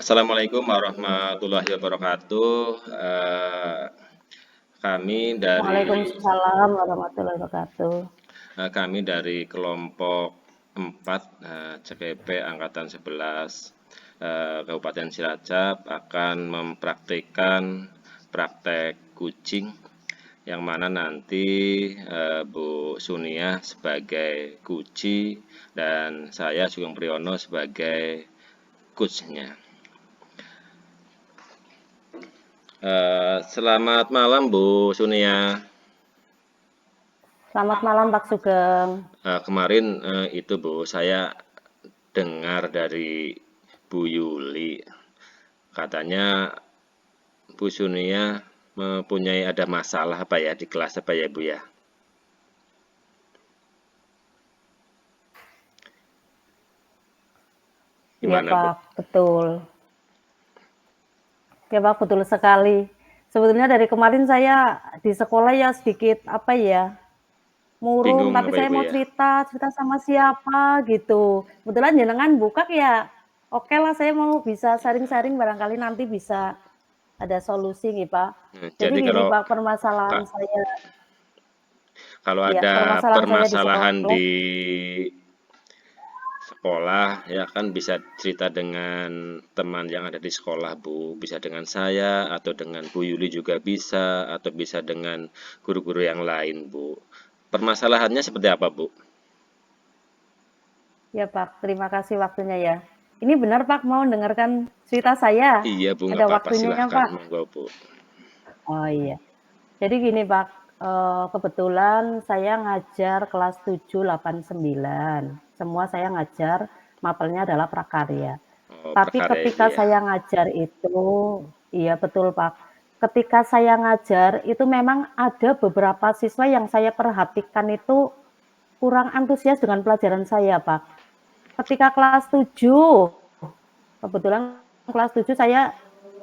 Assalamualaikum warahmatullahi wabarakatuh. Kami dari Waalaikumsalam warahmatullahi wabarakatuh. kami dari kelompok 4 CPP Angkatan 11 Kabupaten Cilacap akan mempraktikkan praktek kucing yang mana nanti Bu Sunia sebagai kuci dan saya Sugeng Priyono sebagai coachnya. Selamat malam Bu Sunia. Selamat malam Pak Sugeng. Kemarin itu Bu, saya dengar dari Bu Yuli, katanya Bu Sunia mempunyai ada masalah apa ya di kelas apa ya Bu ya? Iya Gimana Bu? Pak, betul. Ya Pak, betul sekali. Sebetulnya dari kemarin saya di sekolah ya sedikit apa ya, murung, Bingung tapi apa ya saya Bu mau ya? cerita sama siapa gitu. Kebetulan jenengan buka ya, oke lah saya mau bisa sharing-sharing barangkali nanti bisa ada solusi nih Pak. Jadi Jadi gini kalau Pak, permasalahan Kak, saya, kalau ya ada permasalahan saya di permasalahan sekolah. di sekolah ya kan bisa cerita dengan teman yang ada di sekolah Bu, bisa dengan saya atau dengan Bu Yuli juga bisa atau bisa dengan guru-guru yang lain Bu. Permasalahannya seperti apa Bu? Ya Pak, terima kasih waktunya ya. Ini benar Pak mau dengarkan cerita saya? Iya Bu, nggak Ada apa-apa waktunya silahkan Pak? monggo Bu. Oh iya. Jadi gini Pak, kebetulan saya ngajar kelas 7, 8, 9. Semua saya ngajar, mapelnya adalah prakarya. Oh Tapi prakarya Ibu ketika ya. saya ngajar itu, iya betul Pak. Ketika saya ngajar itu memang ada beberapa siswa yang saya perhatikan itu kurang antusias dengan pelajaran saya Pak. Ketika kelas 7, kebetulan kelas 7 saya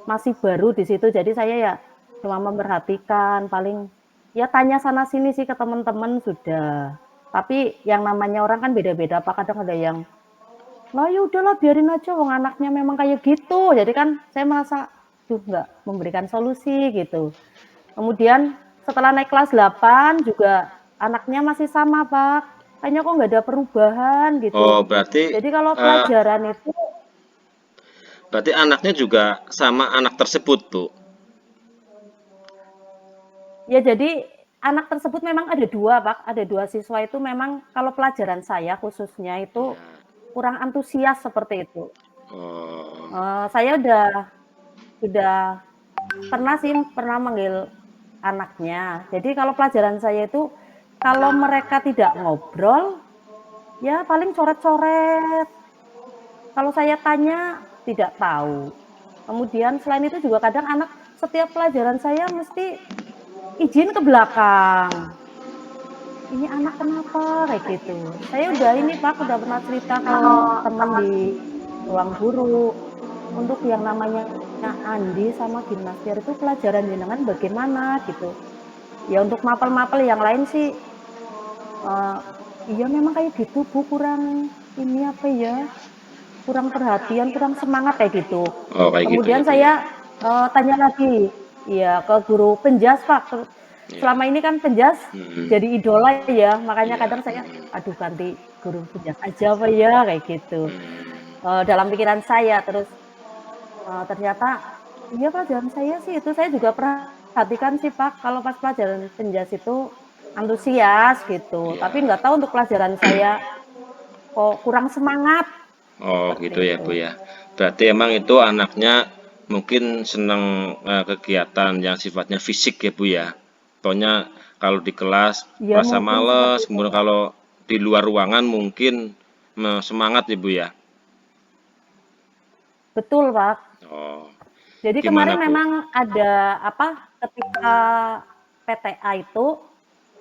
masih baru di situ, jadi saya ya cuma memperhatikan, paling ya tanya sana sini sih ke teman-teman sudah. Tapi yang namanya orang kan beda-beda, Pak. Kadang ada yang, lah ya udahlah biarin aja, wong anaknya memang kayak gitu. Jadi kan saya merasa, duh nggak memberikan solusi gitu. Kemudian setelah naik kelas 8 juga anaknya masih sama, Pak. Kayaknya kok nggak ada perubahan gitu. Oh berarti Jadi kalau eh, pelajaran itu berarti anaknya juga sama anak tersebut Bu. ya jadi anak tersebut memang ada dua, Pak. Ada dua siswa itu memang kalau pelajaran saya khususnya itu Ya. kurang antusias seperti itu. Oh, Saya sudah pernah sih pernah manggil anaknya. Jadi kalau pelajaran saya itu kalau mereka tidak ngobrol, ya paling coret-coret. Kalau saya tanya tidak tahu. Kemudian selain itu juga kadang anak setiap pelajaran saya mesti izin ke belakang. Ini anak kenapa kayak gitu. Saya udah ini Pak, udah pernah cerita ke teman di ruang guru, untuk yang namanya Andi sama gimnastiar itu pelajaran jenengan bagaimana gitu. Ya untuk mapel-mapel yang lain sih, iya memang kayak gitu Bu, kurang ini apa ya, kurang perhatian, kurang semangat kayak gitu. oh kayak gitu ya Kemudian Bu ya. saya, tanya lagi, ya ke guru Penjas Pak, Ya. selama ini kan Penjas Hmm. jadi idola ya, makanya Ya. kadang saya, "Aduh ganti guru Penjas aja apa ya?" Kayak gitu, Hmm. dalam pikiran saya. Terus, ternyata, iya pelajaran saya sih itu, saya juga perhatikan sih Pak, kalau pas pelajaran Penjas itu antusias gitu, tapi Ya. nggak tahu untuk pelajaran saya kok kurang semangat, Oh gitu seperti ya itu. Bu ya. Berarti emang itu anaknya mungkin senang kegiatan yang sifatnya fisik ya Bu ya. Pokoknya kalau di kelas Iya rasa mungkin seperti males, itu, kemudian Pak. kalau di luar ruangan mungkin semangat ya Bu ya. Betul, Pak. Oh, Jadi gimana kemarin Bu? memang ada apa, ketika PTA itu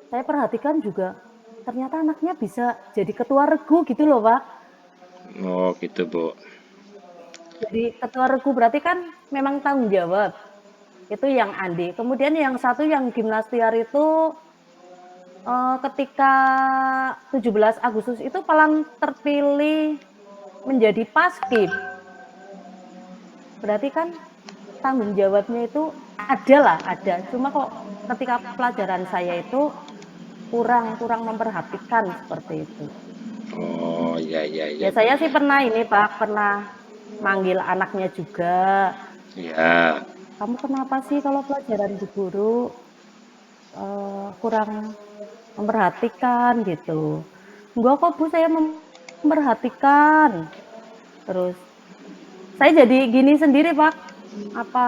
saya perhatikan juga ternyata anaknya bisa jadi ketua regu gitu loh, Pak. Oh gitu Bu. Jadi ketua regu berarti kan memang tanggung jawab. Itu yang Andi. Kemudian yang satu yang gimnastiar itu ketika 17 Agustus itu malah terpilih menjadi paskib. berarti kan tanggung jawabnya itu ada lah, ada. Cuma kok ketika pelajaran saya itu kurang kurang memperhatikan seperti itu. Oh, iya iya iya, Ya Bu, saya sih ya. pernah ini Pak, pernah manggil anaknya juga, Iya. "Kamu kenapa sih kalau pelajaran Bu Guru, kurang memperhatikan?" Gitu. "Enggak kok Bu, saya memperhatikan." Terus saya jadi gini sendiri Pak, apa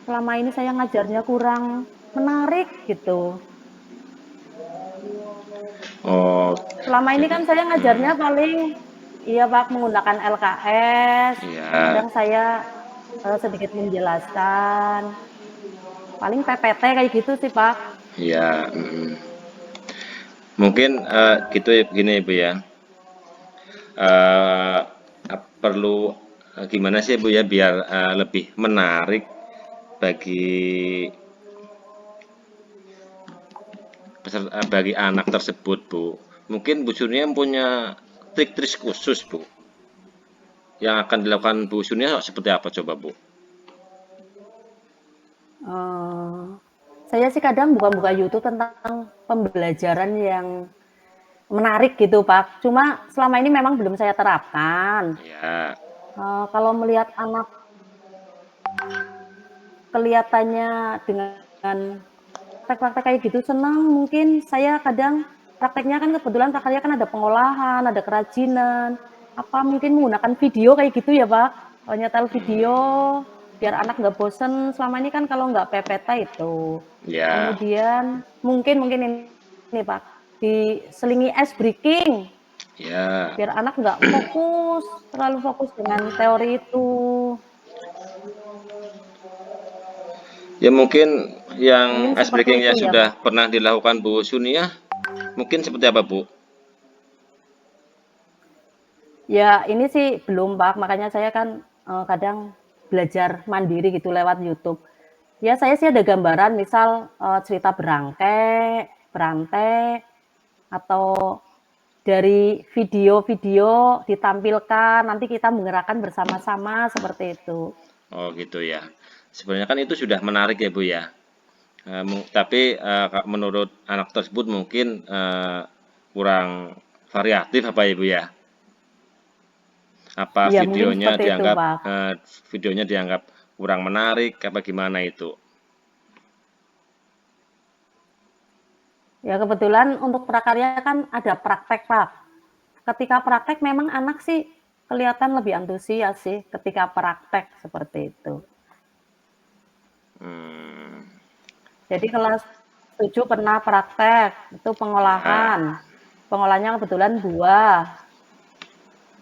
selama ini saya ngajarnya kurang menarik gitu. Oh, Selama ini jadi kan saya ngajarnya paling iya Pak, menggunakan LKS, iya kadang saya, sedikit menjelaskan, paling PPT kayak gitu sih Pak. iya, Mungkin, gitu ya begini Ibu ya, eee, perlu, gimana sih Bu ya biar, lebih menarik bagi bagi anak tersebut Bu. Mungkin Bu Sunia punya trik-trik khusus Bu, yang akan dilakukan Bu Sunia seperti apa coba Bu? Eee, saya sih kadang buka-buka YouTube tentang pembelajaran yang menarik gitu Pak, cuma selama ini memang belum saya terapkan. Ya, Kalau melihat anak kelihatannya dengan praktek-praktek kayak gitu senang, mungkin saya kadang prakteknya kan kebetulan prakarya kan ada pengolahan, ada kerajinan, apa mungkin menggunakan video kayak gitu ya, Pak? Nyetel video biar anak nggak bosen, selama ini kan kalau nggak PPT itu. ya, Kemudian mungkin mungkin ini, Pak, diselingi ice breaking, ya. biar anak nggak fokus, terlalu fokus dengan teori itu. Ya mungkin Mungkin yang ice seperti breaking itu yang ya, sudah Pak. pernah dilakukan Bu Sunia, mungkin seperti apa Bu? Ya, ini sih belum, Pak, makanya saya kan, kadang belajar mandiri gitu lewat YouTube. Ya saya sih ada gambaran misal, cerita berantai, atau dari video-video ditampilkan, nanti kita menggerakkan bersama-sama seperti itu. Oh gitu ya. Sebenarnya kan itu sudah menarik ya Bu ya. Tapi menurut anak tersebut mungkin kurang variatif apa ya Bu ya? Apa Iya mungkin seperti itu, Pak. videonya dianggap kurang menarik apa gimana itu? Ya kebetulan untuk prakarya kan ada praktek, Pak. Ketika praktek memang anak sih kelihatan lebih antusias sih ketika praktek seperti itu. Hmm, Jadi kelas 7 pernah praktek, itu ya, pengolahan. Pengolahannya kebetulan buah.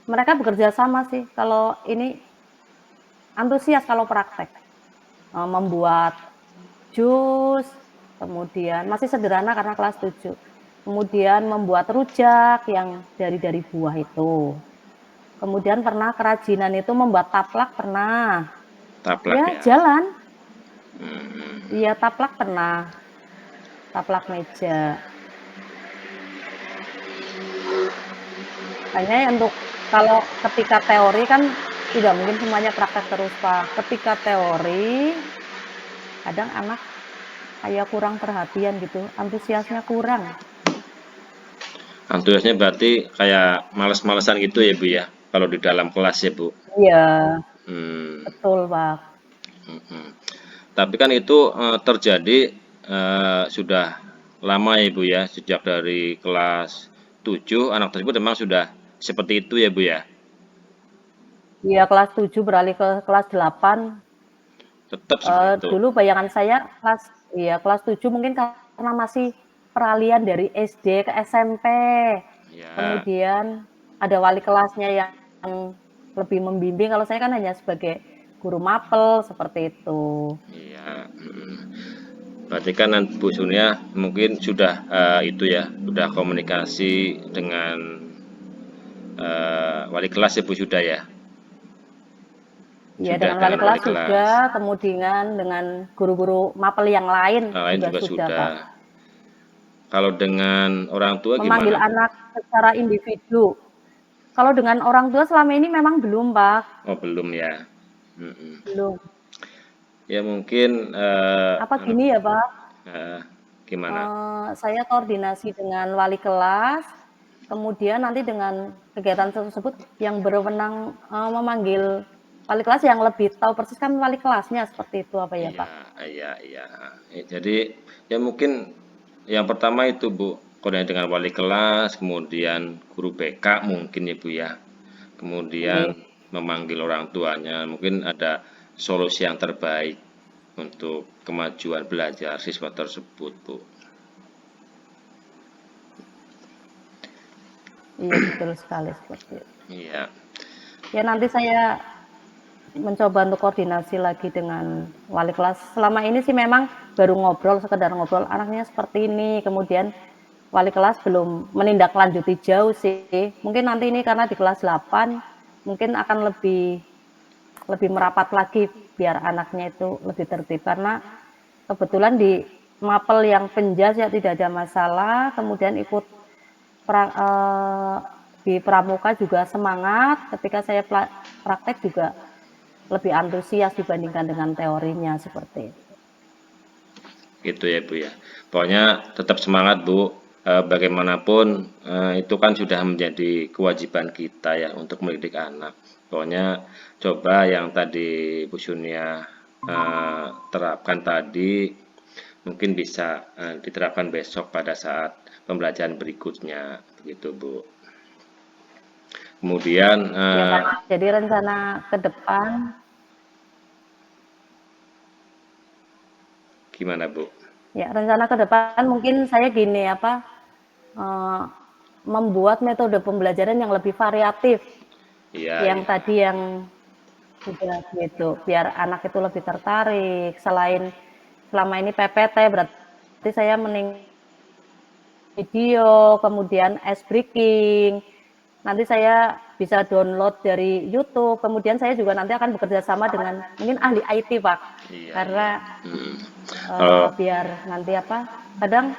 Mereka bekerja sama sih, kalau ini antusias kalau praktek. Membuat jus, kemudian masih sederhana karena kelas 7. Kemudian membuat rujak yang dari buah itu. Kemudian pernah kerajinan itu membuat taplak pernah. taplak Ya ya. jalan, Hmm, iya taplak pernah, taplak meja. Hanya untuk kalau ketika teori kan tidak mungkin semuanya praktek terus, Pak. Ketika teori, kadang anak kayak kurang perhatian gitu, antusiasnya kurang. Antusiasnya berarti kayak males-malesan gitu ya Bu ya? Kalau di dalam kelas ya Bu? Iya, Hmm, betul, Pak. hmm. Tapi kan itu terjadi sudah lama ya Bu ya, sejak dari kelas 7 anak tersebut memang sudah seperti itu ya Bu ya? Iya, kelas 7 beralih ke kelas 8. Tetap seperti itu. Dulu bayangan saya kelas 7 mungkin karena masih peralihan dari SD ke SMP. Ya, Kemudian ada wali kelasnya yang lebih membimbing, kalau saya kan hanya sebagai guru mapel, seperti itu. iya. Berarti kan Bu Sunia mungkin sudah itu ya, sudah komunikasi dengan wali kelas ya Bu sudah ya? Iya, Sudah dengan wali dengan wali kelas kelas. sudah, kemudian dengan guru-guru mapel yang lain Yang lain juga juga sudah, sudah. Pak. Kalau dengan orang tua Memanggil gimana Bu? anak secara individu. Kalau dengan orang tua selama ini memang belum, Pak. Oh belum ya. Mhm. belum. Ya mungkin, Apa gini ya, Pak, heeh, gimana? saya koordinasi dengan wali kelas, kemudian nanti dengan kegiatan tersebut yang berwenang, memanggil wali kelas yang lebih tahu persis kan wali kelasnya, seperti itu apa ya, Iya Pak? iya iya, jadi ya mungkin yang pertama itu, Bu, koordinasi dengan wali kelas, kemudian guru BK mungkin ya, Bu, ya. Kemudian Nggih, memanggil orang tuanya, mungkin ada solusi yang terbaik untuk kemajuan belajar siswa tersebut, Bu. iya betul sekali seperti itu. Iya Ya nanti saya mencoba untuk koordinasi lagi dengan wali kelas. Selama ini sih memang baru ngobrol, sekedar ngobrol, anaknya seperti ini, kemudian wali kelas belum menindaklanjuti jauh sih. Mungkin nanti ini karena di kelas 8, mungkin akan lebih lebih merapat lagi biar anaknya itu lebih tertib. Karena kebetulan di mapel yang penjas ya tidak ada masalah, kemudian ikut pra di pramuka juga semangat, ketika saya praktek juga lebih antusias dibandingkan dengan teorinya, seperti itu. gitu ya, Bu, ya. Pokoknya tetap semangat, Bu. Bagaimanapun itu kan sudah menjadi kewajiban kita ya untuk mendidik anak. Pokoknya coba yang tadi Bu Sunia terapkan tadi mungkin bisa diterapkan besok pada saat pembelajaran berikutnya, begitu, Bu. Kemudian Ya Pak, jadi rencana ke depan, gimana, Bu? ya rencana ke depan mungkin saya gini apa, eee, membuat metode pembelajaran yang lebih variatif, Iya, yang iya. tadi yang sudah gitu, biar anak itu lebih tertarik. Selain selama ini PPT, berarti saya video, kemudian ice breaking, nanti saya bisa download dari YouTube, kemudian saya juga nanti akan bekerja sama dengan mungkin ahli IT, Pak. Iya, iya. Karena, Mm. Kalau biar nanti apa, kadang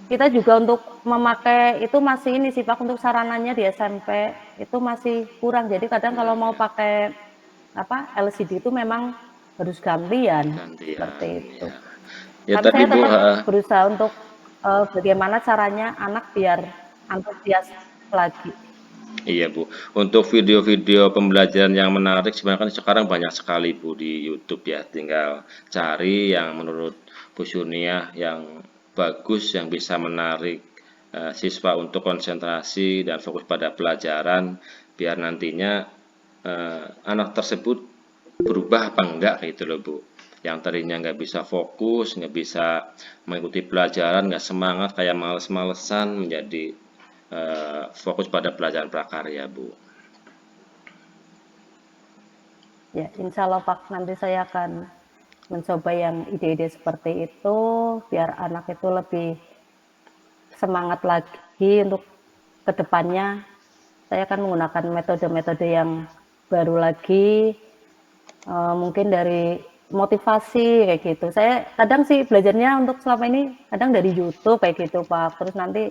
kita juga untuk memakai itu masih ini sih, Pak, untuk sarananya di SMP itu masih kurang. Jadi kadang kalau mau pakai apa, LCD itu memang harus gantian, seperti gantian, itu. ya. Ya Tapi tadi saya Bu, tetap berusaha untuk, bagaimana caranya anak biar antusias lagi. iya Bu. Untuk video-video pembelajaran yang menarik sebenarnya kan sekarang banyak sekali Bu di YouTube ya. Tinggal cari yang menurut Bu Sunia yang bagus yang bisa menarik siswa untuk konsentrasi dan fokus pada pelajaran biar nantinya anak tersebut berubah apa enggak gitu loh Bu. Yang tadinya nggak bisa fokus, nggak bisa mengikuti pelajaran, nggak semangat, kayak males-malesan menjadi fokus pada pelajaran prakarya, Bu. Ya, insya Allah Pak, nanti saya akan mencoba yang ide-ide seperti itu, biar anak itu lebih semangat lagi untuk kedepannya. Saya akan menggunakan metode-metode yang baru lagi, mungkin dari motivasi kayak gitu. Saya kadang sih belajarnya untuk selama ini kadang dari YouTube kayak gitu Pak. Terus nanti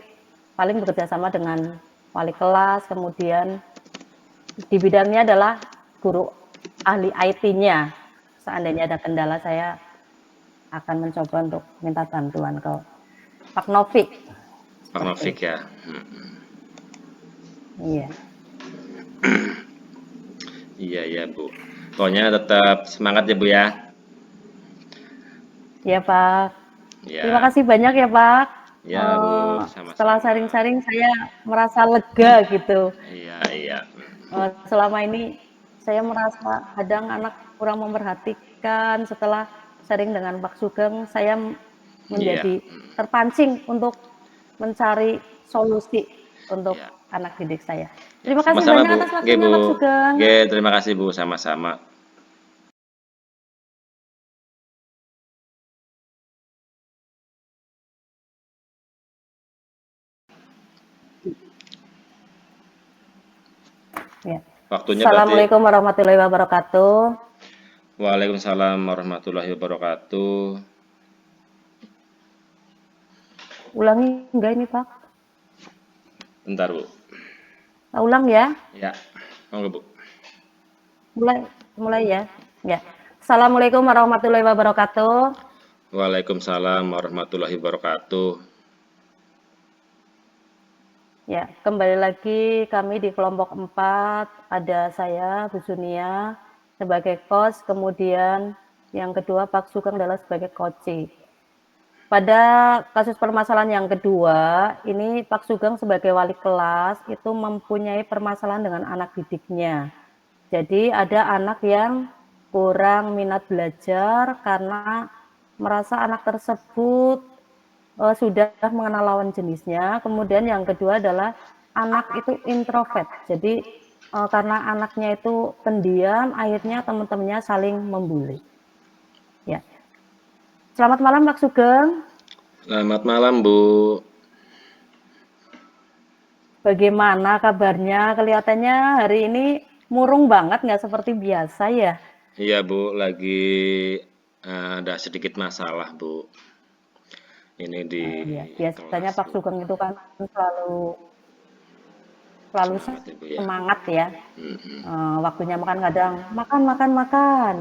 paling bekerja sama dengan wali kelas, kemudian di bidangnya adalah guru ahli IT-nya. Seandainya ada kendala saya akan mencoba untuk minta bantuan ke Pak Novik, Pak seperti Novik itu. ya. Iya. Iya ya Bu. Pokoknya tetap semangat ya Bu ya. Iya Pak. Terima Ya, kasih banyak ya Pak. ya Bu, Setelah sama-sama. sharing-sharing saya merasa lega gitu. Iya, iya. Selama ini saya merasa kadang anak kurang memperhatikan, setelah sharing dengan Pak Sugeng, saya Iya. menjadi terpancing untuk mencari solusi untuk Iya. anak didik saya. Ya, Terima kasih sama-sama banyak Bu. atas Oke waktunya Pak Bu. Sugeng. Oke, terima kasih Bu, sama-sama. Ya. Waktunya berarti Assalamualaikum warahmatullahi wabarakatuh. Waalaikumsalam warahmatullahi wabarakatuh. Ulangi enggak ini Pak? Bentar Bu. Ulang ya. Ya, monggo Bu. Mulai mulai ya. Ya. Assalamualaikum warahmatullahi wabarakatuh. Waalaikumsalam warahmatullahi wabarakatuh. Ya, kembali lagi kami di kelompok 4, ada saya, Bu Sunia, sebagai coach, kemudian yang kedua Pak Sugeng adalah sebagai coach. Pada kasus permasalahan yang kedua, ini Pak Sugeng sebagai wali kelas itu mempunyai permasalahan dengan anak didiknya. Jadi ada anak yang kurang minat belajar karena merasa anak tersebut sudah mengenal lawan jenisnya. Kemudian yang kedua adalah anak itu introvert. Jadi karena anaknya itu pendiam, akhirnya teman-temannya saling membuli. Ya. Selamat malam Pak Sugeng. Selamat malam, Bu. Bagaimana kabarnya? Kelihatannya hari ini murung banget, nggak seperti biasa ya. Iya, Bu, lagi ada sedikit masalah, Bu. Ini di Iya, biasanya kelas, Pak Bu. Sugeng itu kan selalu Semangat, Ibu ya. semangat ya. Mm-mm. Waktunya makan kadang makan makan makan.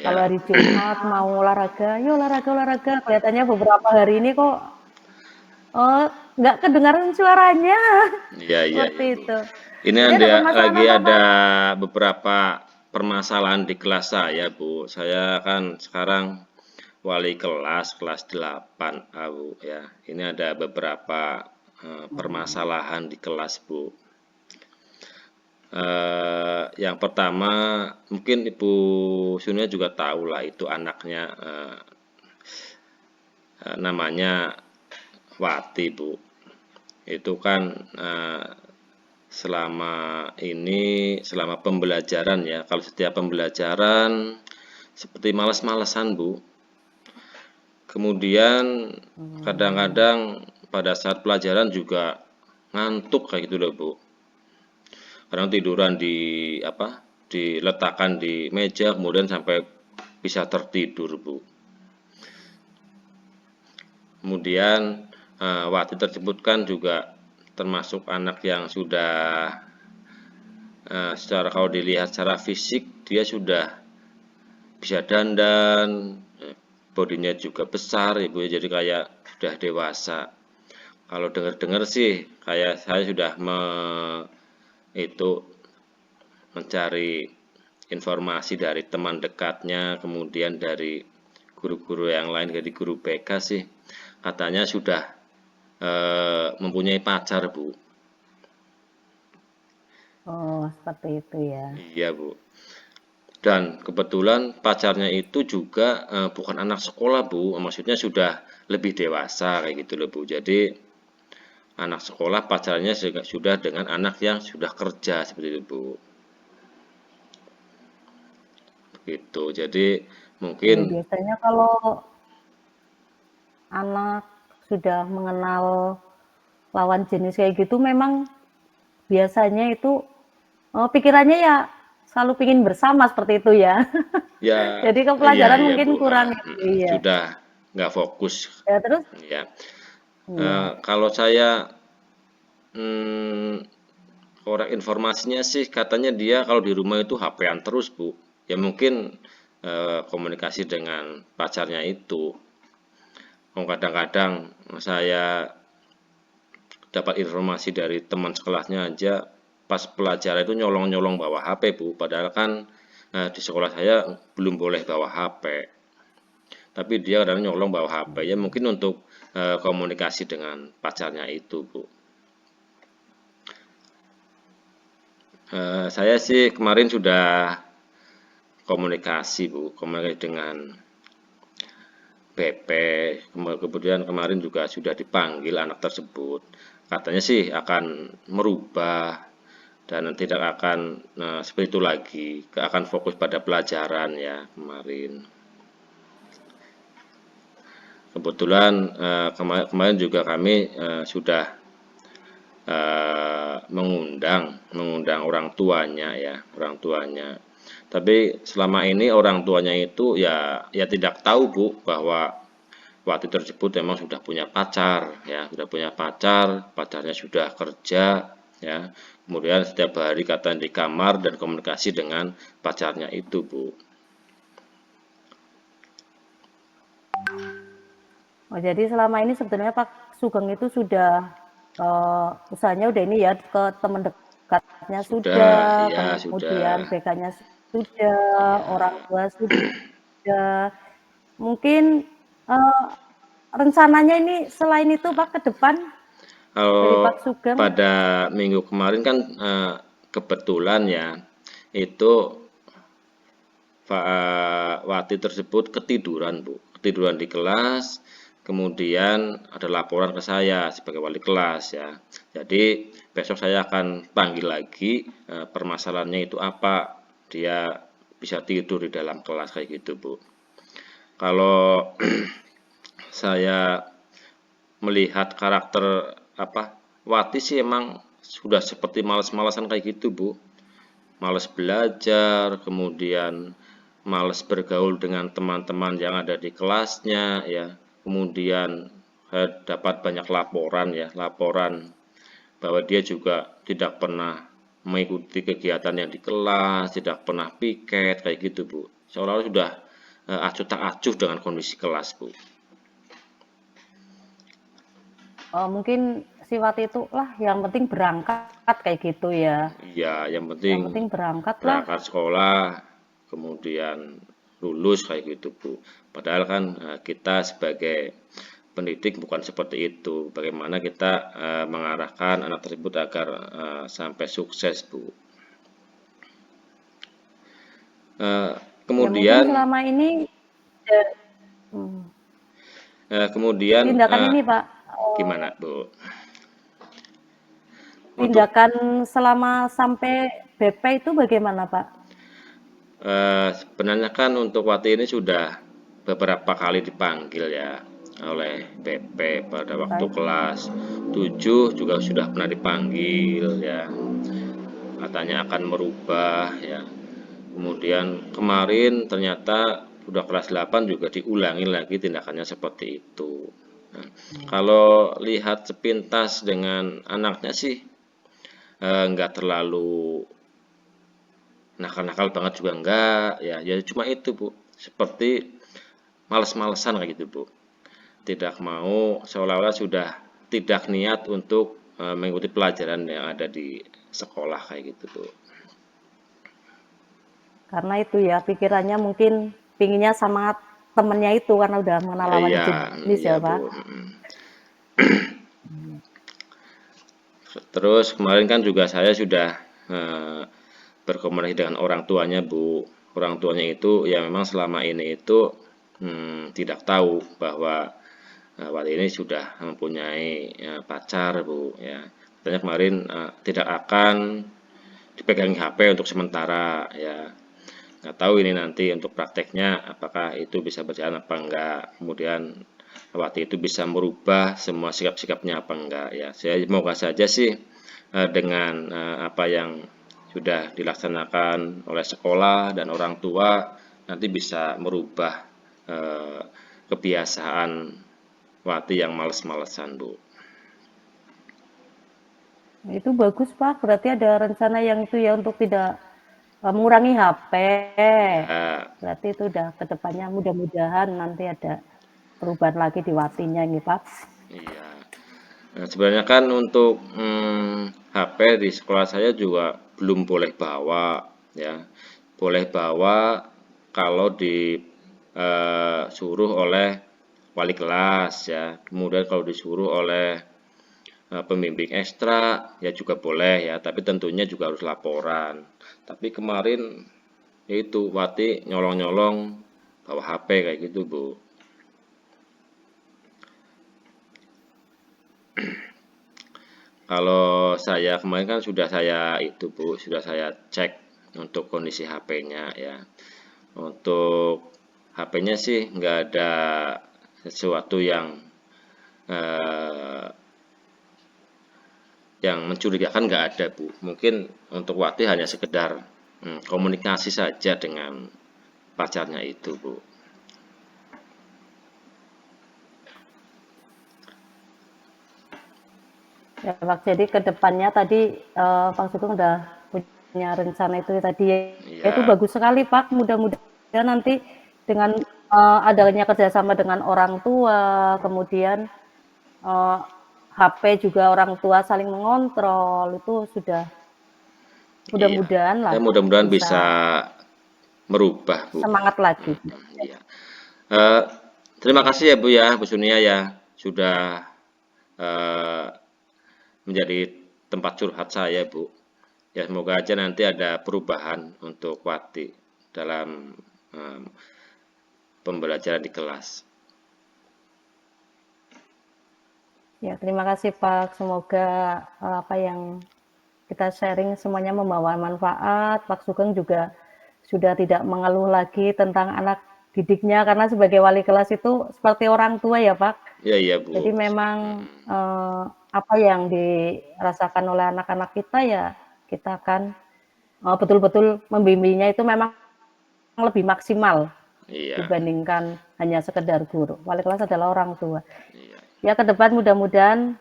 Kalau Ya, hari Jumat mau olahraga, yuk olahraga olahraga. Kelihatannya beberapa hari ini kok oh, nggak kedengaran suaranya. iya, iya, Seperti iya, Bu. itu. Ini Jadi ada ada permasalahan lagi apa ada Pak? beberapa permasalahan di kelas saya, Bu. Saya kan sekarang wali kelas, kelas 8, Bu, ya. Ini ada beberapa permasalahan di kelas, Bu. Yang pertama, mungkin Ibu Sunia juga tahu lah itu anaknya namanya Wati, Bu. Itu kan selama ini, selama pembelajaran ya, kalau setiap pembelajaran seperti malas-malasan, Bu. Kemudian kadang-kadang pada saat pelajaran juga ngantuk kayak gitu loh, Bu. Kadang tiduran di apa? Diletakkan di meja kemudian sampai bisa tertidur, Bu. Kemudian Wati tersebut kan juga termasuk anak yang sudah secara kalau dilihat secara fisik dia sudah bisa dandan, bodinya juga besar, Ibu ya, jadi kayak sudah dewasa. Kalau dengar-dengar sih kayak saya sudah itu mencari informasi dari teman dekatnya, kemudian dari guru-guru yang lain, dari guru BK sih, katanya sudah mempunyai pacar, Bu. Oh, seperti itu ya. Iya, Bu. Dan kebetulan pacarnya itu juga bukan anak sekolah, Bu. Maksudnya sudah lebih dewasa kayak gitu loh, Bu. Jadi anak sekolah pacarnya sudah dengan anak yang sudah kerja seperti itu, Bu. Begitu. Jadi mungkin Iya, biasanya kalau anak sudah mengenal lawan jenis kayak gitu memang biasanya itu pikirannya ya selalu pingin bersama seperti itu ya. ya, Jadi ke iya, pelajaran iya, mungkin Bu. kurang itu, iya. Sudah nggak fokus, Ya terus ya. iya. Kalau saya hmm, korek informasinya sih katanya dia kalau di rumah itu HP-an terus, Bu. Ya mungkin komunikasi dengan pacarnya itu. Kadang-kadang saya dapat informasi dari teman sekolahnya aja pas pelajaran itu nyolong-nyolong bawa HP, Bu. Padahal kan di sekolah saya belum boleh bawa HP. Tapi dia kadang nyolong bawa HP. Ya mungkin untuk komunikasi dengan pacarnya itu, Bu. Saya sih kemarin sudah komunikasi, Bu, komunikasi dengan BP, kemudian kemarin juga sudah dipanggil anak tersebut. Katanya sih akan merubah dan tidak akan seperti itu lagi, akan fokus pada pelajaran ya kemarin. Kebetulan kemarin juga kami sudah mengundang orang tuanya ya, orang tuanya. Tapi selama ini orang tuanya itu ya tidak tahu, Bu, bahwa waktu tersebut memang sudah punya pacar ya, sudah punya pacar, pacarnya sudah kerja ya. Kemudian setiap hari kata di kamar dan komunikasi dengan pacarnya itu, Bu. Oh, jadi selama ini sebetulnya Pak Sugeng itu sudah usahanya udah ini ya ke teman dekatnya Sudah, sudah, iya kemudian sudah. BK-nya sudah, orang Iya. tua sudah. Mungkin rencananya ini selain itu Pak ke depan dari Kalau Pak Sugeng, pada minggu kemarin kan kebetulan ya, itu Wati tersebut ketiduran, Bu. Ketiduran di kelas, kemudian ada laporan ke saya sebagai wali kelas ya. Jadi besok saya akan panggil lagi, permasalahannya itu apa. Dia bisa tidur di dalam kelas kayak gitu, Bu. Kalau saya melihat karakter apa Wati sih emang sudah seperti males-malesan kayak gitu, Bu. Males belajar, kemudian males bergaul dengan teman-teman yang ada di kelasnya ya. Kemudian saya dapat banyak laporan ya, laporan bahwa dia juga tidak pernah mengikuti kegiatan yang di kelas, tidak pernah piket kayak gitu, Bu. Seolah-olah sudah acuh tak acuh dengan kondisi kelas, Bu. mungkin si Wati itu lah yang penting berangkat kayak gitu ya. Iya, yang penting Yang penting berangkat lah. berangkat sekolah, kemudian lulus kayak gitu, Bu. Padahal kan kita sebagai pendidik bukan seperti itu. Bagaimana kita mengarahkan anak tersebut agar sampai sukses, Bu. Eh, Ya mungkin kemudian, selama ini ya, hmm, kemudian tindakan ini Pak, gimana, Bu? Untuk tindakan selama sampai BP itu bagaimana Pak? sebenarnya kan untuk Wati ini sudah beberapa kali dipanggil ya oleh BP pada waktu Baik. kelas 7 juga sudah pernah dipanggil ya, katanya akan merubah ya. Kemudian kemarin ternyata udah kelas 8 juga diulangi lagi tindakannya seperti itu. Nah, kalau lihat sepintas dengan anaknya sih nggak terlalu nakal-nakal banget juga enggak ya, ya cuma itu, Bu, seperti males-malesan kayak gitu, Bu, tidak mau, seolah-olah sudah tidak niat untuk mengikuti pelajaran yang ada di sekolah kayak gitu, Bu. Karena itu ya pikirannya mungkin pinginnya sama temennya itu karena udah mengenal lawan Iya, jenis iya, ya Bu. Pak. Terus kemarin kan juga saya sudah berkomunikasi dengan orang tuanya, Bu. Orang tuanya itu ya memang selama ini itu tidak tahu bahwa Wati ini sudah mempunyai pacar, Bu, ya. Katanya kemarin tidak akan dipegangi HP untuk sementara, ya. Nggak tahu ini nanti untuk prakteknya apakah itu bisa berjalan apa enggak. Kemudian Wati itu bisa merubah semua sikap-sikapnya apa enggak, ya. Saya semoga saja sih dengan apa yang sudah dilaksanakan oleh sekolah dan orang tua nanti bisa merubah eh, kebiasaan Wati yang males-malesan, Bu. Itu bagus Pak, berarti ada rencana yang itu ya untuk tidak mengurangi HP. Ya, Berarti itu udah ke depannya mudah-mudahan nanti ada perubahan lagi di Watinya ini Pak. iya. Nah, sebenarnya kan untuk HP di sekolah saya juga belum boleh bawa, ya. Boleh bawa kalau disuruh oleh wali kelas, ya. Kemudian kalau disuruh oleh pembimbing ekstra, ya juga boleh ya. Tapi tentunya juga harus laporan. Tapi kemarin itu Wati nyolong-nyolong bawa HP kayak gitu, Bu. Kalau saya kemarin kan sudah saya itu, Bu, sudah saya cek untuk kondisi HP-nya ya. Untuk HP-nya sih nggak ada sesuatu eh, yang mencurigakan, nggak ada, Bu. Mungkin untuk Wati hanya sekedar komunikasi saja dengan pacarnya itu, Bu. Ya Pak, jadi ke depannya tadi Pak Sugeng udah punya rencana itu tadi ya. Itu Ya, bagus sekali Pak, mudah-mudahan nanti dengan adanya kerjasama dengan orang tua, kemudian HP juga orang tua saling mengontrol, itu sudah Iya. mudah-mudahan Ya lah mudah-mudahan bisa bisa merubah, Bu. semangat lagi. Iya. Eh, Terima kasih ya Bu ya, Bu Sunia ya, sudah eh, menjadi tempat curhat saya, Bu. Ya semoga aja nanti ada perubahan untuk Wati dalam eh, pembelajaran di kelas. Ya, terima kasih Pak. Semoga apa yang kita sharing semuanya membawa manfaat. Pak Sugeng juga sudah tidak mengeluh lagi tentang anak didiknya karena sebagai wali kelas itu seperti orang tua ya Pak. Ya iya Jadi Bu. memang apa yang dirasakan oleh anak-anak kita ya kita akan betul-betul membimbingnya itu memang lebih maksimal Iya. dibandingkan hanya sekedar guru. Wali kelas adalah orang tua. Iya. Ya ke depan mudah-mudahan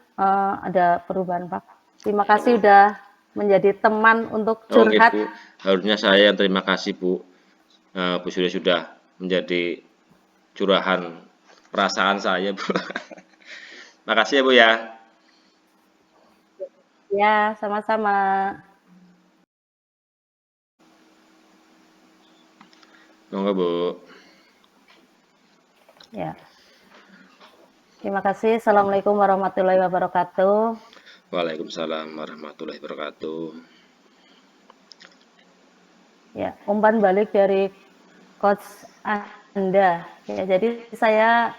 ada perubahan Pak. Terima kasih udah menjadi teman untuk Oke curhat. Bu, harusnya saya yang terima kasih Bu. Bu Surya sudah menjadi curahan perasaan saya Bu. Makasih ya Bu ya. Ya, sama-sama. Monggo Bu. Ya. Terima kasih. Assalamualaikum warahmatullahi wabarakatuh. Waalaikumsalam warahmatullahi wabarakatuh. Ya, umpan balik dari coach Anda. Ya, jadi saya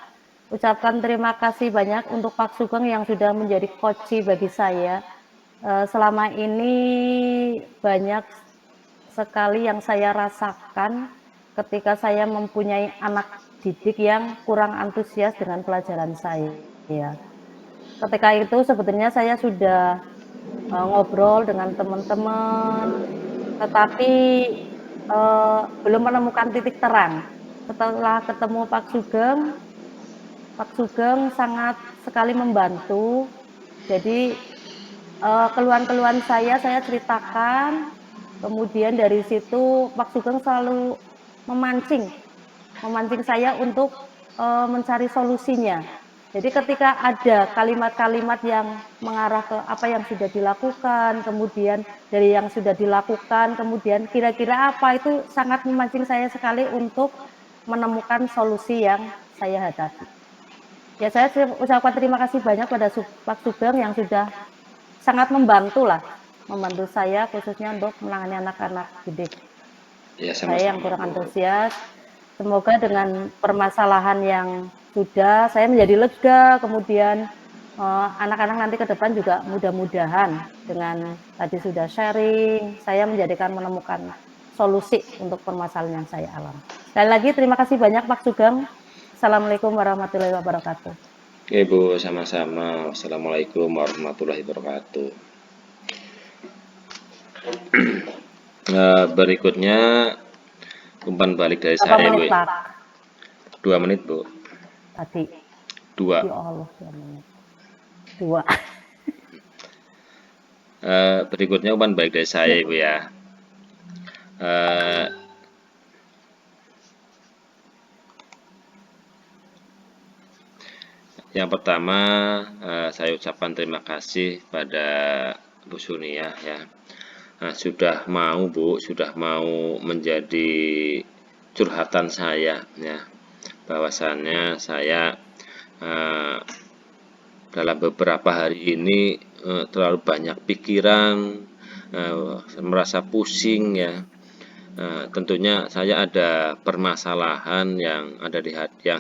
ucapkan terima kasih banyak untuk Pak Sugeng yang sudah menjadi coach bagi saya. Selama ini banyak sekali yang saya rasakan ketika saya mempunyai anak didik yang kurang antusias dengan pelajaran saya. Ketika itu sebetulnya saya sudah ngobrol dengan teman-teman, tetapi belum menemukan titik terang. Setelah ketemu Pak Sugeng sangat sekali membantu. Jadi keluhan-keluhan saya ceritakan, kemudian dari situ Pak Sugeng selalu memancing memancing saya untuk mencari solusinya. Jadi ketika ada kalimat-kalimat yang mengarah ke apa yang sudah dilakukan, kemudian dari yang sudah dilakukan, kemudian kira-kira apa, itu sangat memancing saya sekali untuk menemukan solusi yang saya hadapi. Ya saya ucapkan terima kasih banyak pada Pak Sugeng yang sudah sangat membantu saya khususnya untuk menangani anak-anak didik Ya saya yang sama-sama kurang Bu. antusias. Semoga dengan permasalahan yang sudah, saya menjadi lega, kemudian anak-anak nanti ke depan juga mudah-mudahan dengan tadi sudah sharing, saya menemukan solusi untuk permasalahan yang saya alami. Sekali lagi terima kasih banyak Pak Sugeng. Assalamualaikum warahmatullahi wabarakatuh. Oke Bu, sama-sama. Wassalamualaikum warahmatullahi wabarakatuh. Berikutnya umpan balik dari Berapa saya Bu. menit Pak? 2 menit Bu. Tadi. 2. Ya Allah, 2 menit. 2. Berikutnya umpan balik dari saya Bu ya. Eh, yang pertama saya ucapkan terima kasih pada Bu Sunia ya. Sudah mau Bu, sudah mau menjadi curhatan saya ya. Bahwasannya saya dalam beberapa hari ini terlalu banyak pikiran, merasa pusing ya. Tentunya saya ada permasalahan yang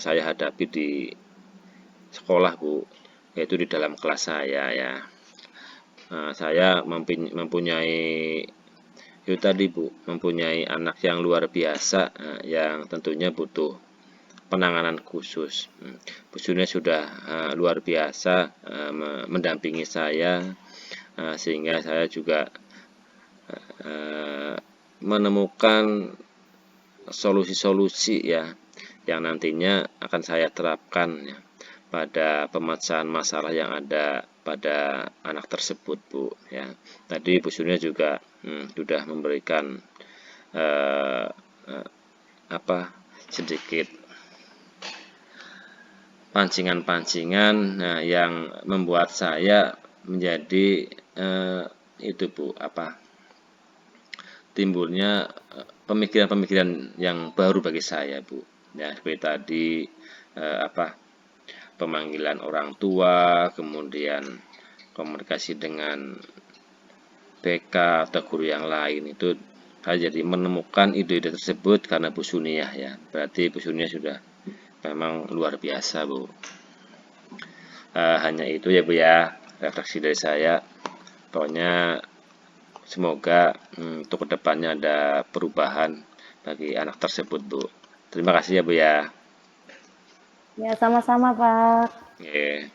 saya hadapi di sekolah Bu, yaitu di dalam kelas saya ya. Saya mempunyai itu tadi Bu, mempunyai anak yang luar biasa yang tentunya butuh penanganan khusus. Bu Sunia sudah luar biasa mendampingi saya sehingga saya juga menemukan solusi-solusi ya yang nantinya akan saya terapkan ya, pada pemecahan masalah yang ada pada anak tersebut Bu ya. Tadi Bu Sunia juga sudah memberikan sedikit pancingan-pancingan, nah yang membuat saya menjadi itu Bu, timbulnya pemikiran-pemikiran yang baru bagi saya Bu. Ya seperti tadi pemanggilan orang tua, kemudian komunikasi dengan TK atau guru yang lain itu saya jadi menemukan ide-ide tersebut karena Bu Suniah ya. Berarti Bu Suniah sudah memang luar biasa Bu. Hanya itu ya Bu ya, refleksi dari saya. Pokoknya semoga untuk kedepannya ada perubahan bagi anak tersebut Bu. Terima kasih ya Bu ya. Ya, sama-sama, Pak. Yeah.